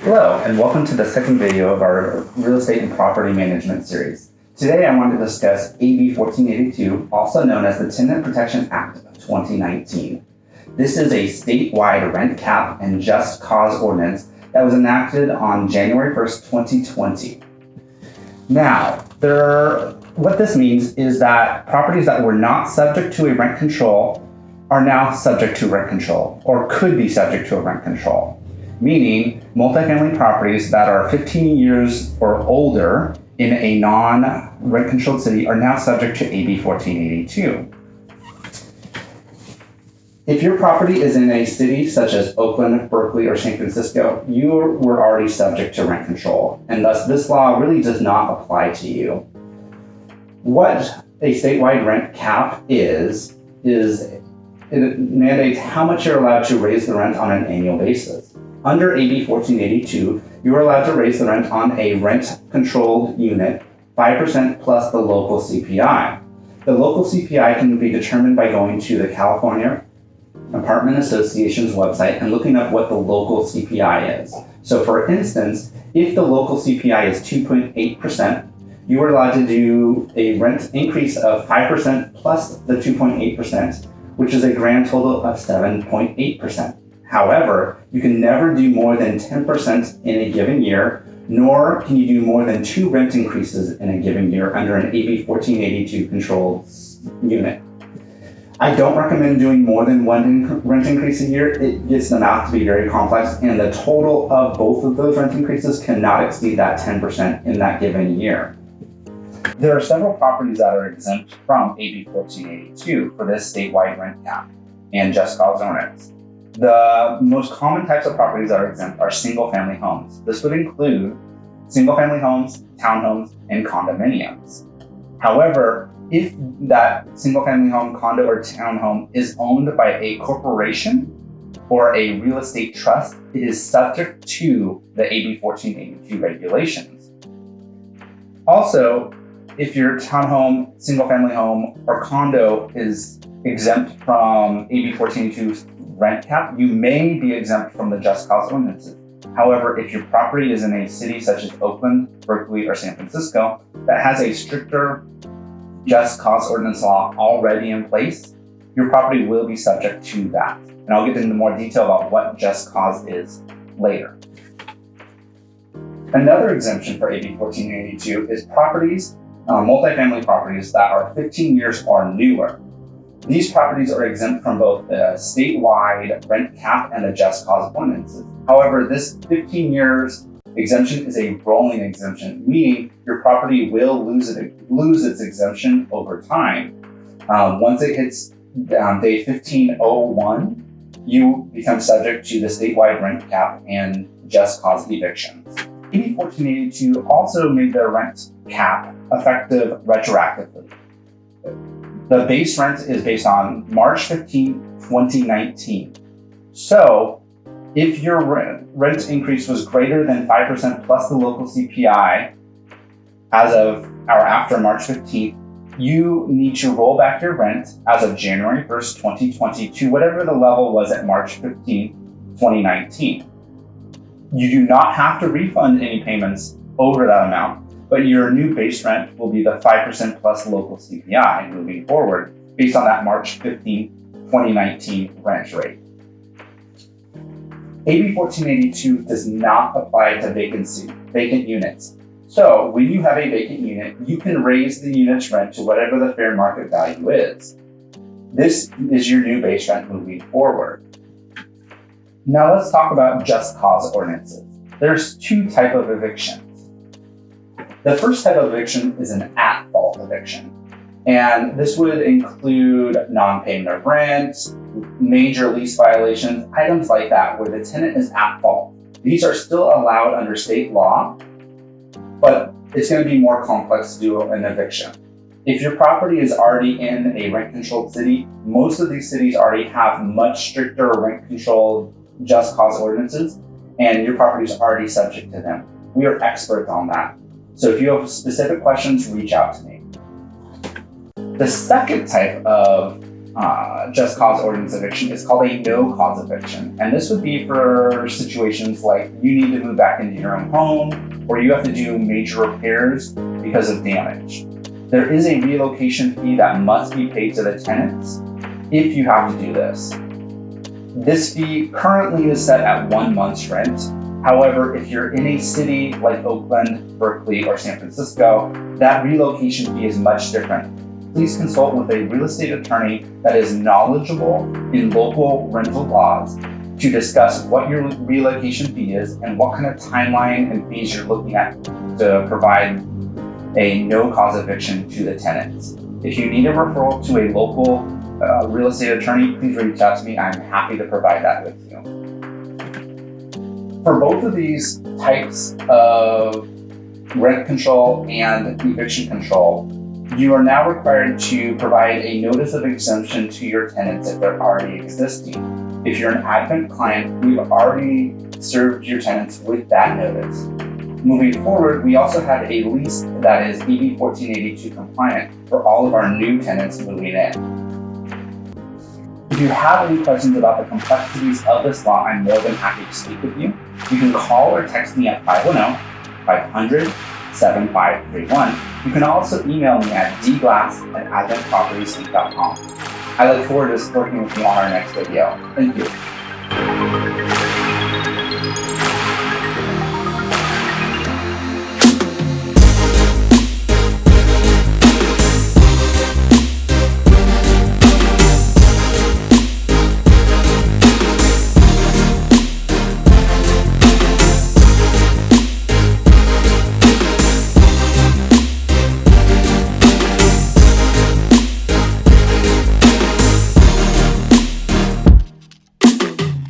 Hello, and welcome to the second video of our real estate and property management series. Today I want to discuss AB 1482, also known as the Tenant Protection Act of 2019. This is a statewide rent cap and just cause ordinance that was enacted on January 1st, 2020. Now, what this means is that properties that were not subject to a rent control are now subject to rent control, or could be subject to a rent control. Meaning, multifamily properties that are 15 years or older in a non-rent controlled city are now subject to AB 1482. If your property is in a city such as Oakland, Berkeley, or San Francisco, you were already subject to rent control, and thus this law really does not apply to you. What a statewide rent cap is it mandates how much you're allowed to raise the rent on an annual basis. Under AB 1482, you are allowed to raise the rent on a rent-controlled unit 5% plus the local CPI. The local CPI can be determined by going to the California Apartment Association's website and looking up what the local CPI is. So for instance, if the local CPI is 2.8%, you are allowed to do a rent increase of 5% plus the 2.8%, which is a grand total of 7.8%. However, you can never do more than 10% in a given year, nor can you do more than 2 rent increases in a given year under an AB 1482 controlled unit. I don't recommend doing more than 1 rent increase a year. It gets them out to be very complex, and the total of both of those rent increases cannot exceed that 10% in that given year. There are several properties that are exempt from AB 1482 for this statewide rent cap and just cause ordinance. The most common types of properties that are exempt are single-family homes. This would include single-family homes, townhomes, and condominiums. However, if that single-family home, condo, or townhome is owned by a corporation or a real estate trust, it is subject to the AB 1482 regulations. Also, if your townhome, single-family home, or condo is exempt from AB 1482's rent cap, you may be exempt from the just cause ordinances. However, if your property is in a city such as Oakland, Berkeley, or San Francisco that has a stricter just cause ordinance law already in place, your property will be subject to that. And I'll get into more detail about what just cause is later. Another exemption for AB 1482 is properties, multifamily properties that are 15 years or newer. These properties are exempt from both the statewide rent cap and the just cause ordinances. However, this 15 years exemption is a rolling exemption, meaning your property will lose its exemption over time. Once it hits day 1501, you become subject to the statewide rent cap and just cause evictions. AB 1482 also made the rent cap effective retroactively. The base rent is based on March 15, 2019. So if your rent increase was greater than 5% plus the local CPI as of or after March 15th, you need to roll back your rent as of January 1st, 2020 to whatever the level was at March 15, 2019. You do not have to refund any payments over that amount, but your new base rent will be the 5% plus local CPI moving forward based on that March 15, 2019 rent rate. AB 1482 does not apply to vacant units. So when you have a vacant unit, you can raise the unit's rent to whatever the fair market value is. This is your new base rent moving forward. Now let's talk about just cause ordinances. There's 2 types of evictions. The first type of eviction is an at-fault eviction, and this would include non-payment of rent, major lease violations, items like that where the tenant is at fault. These are still allowed under state law, but it's going to be more complex to do an eviction. If your property is already in a rent-controlled city, most of these cities already have much stricter rent-controlled just cause ordinances, and your property is already subject to them. We are experts on that. So if you have specific questions, reach out to me. The second type of just cause ordinance eviction is called a no cause eviction. And this would be for situations like you need to move back into your own home, or you have to do major repairs because of damage. There is a relocation fee that must be paid to the tenants if you have to do this. This fee currently is set at 1 month's rent. However, if you're in a city like Oakland, Berkeley, or San Francisco, that relocation fee is much different. Please consult with a real estate attorney that is knowledgeable in local rental laws to discuss what your relocation fee is and what kind of timeline and fees you're looking at to provide a no-cause eviction to the tenants. If you need a referral to a local real estate attorney, please reach out to me. I'm happy to provide that with you. For both of these types of rent control and eviction control, you are now required to provide a notice of exemption to your tenants if they're already existing. If you're an Advent client, we've already served your tenants with that notice. Moving forward, we also have a lease that is AB 1482 compliant for all of our new tenants moving in. If you have any questions about the complexities of this law, I'm more than happy to speak with you. You can call or text me at 510-500-7531. You can also email me at dglass@adventpropertiesinc.com. I look forward to working with you on our next video. Thank you.